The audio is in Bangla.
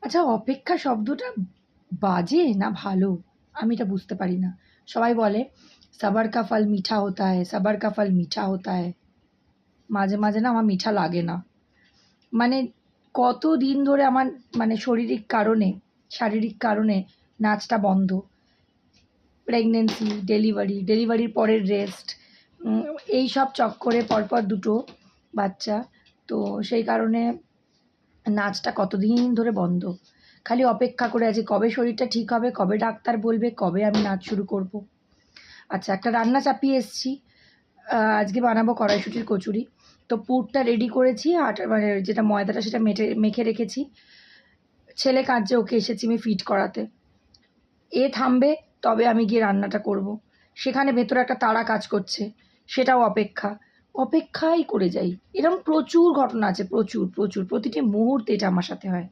আচ্ছা, অপেক্ষা শব্দটা বাজে না ভালো? আমি এটা বুঝতে পারি না। সবাই বলে সবার কা ফল মিঠা হোতা হ্যায়, সবার কা ফল মিঠা হোতা হ্যায়। মাঝে, মাঝে না আমার মিঠা লাগে না। মানে কতদিন ধরে আমার শারীরিক কারণে নাচটা বন্ধ। প্রেগন্যান্সি, ডেলিভারির পরের রেস্ট, এইসব চক্করে পরপর ২ টো বাচ্চা। তো সেই কারণে নাচটা কতদিন ধরে বন্ধ। খালি অপেক্ষা করে আছি কবে শরীরটা ঠিক হবে, কবে ডাক্তার বলবে, কবে আমি নাচ শুরু করব। আচ্ছা, একটা রান্না চাপিয়ে এসেছি। আজকে বানাবো কড়াইশুঁটির কচুরি। তো পুরটা রেডি করেছি, মানে যেটা ময়দাটা সেটা মেখে রেখেছি। ছেলে কাঁদছে, ওকে এসেছি আমি ফিড করাতে। থামবে তবে আমি গিয়ে রান্নাটা করব। সেখানে ভেতরে একটা তাড়া কাজ করছে, সেটাও অপেক্ষাই করে যাই। এরকম প্রচুর ঘটনা আছে, প্রচুর প্রতিটি মুহূর্তে এটা আমার সাথে হয়।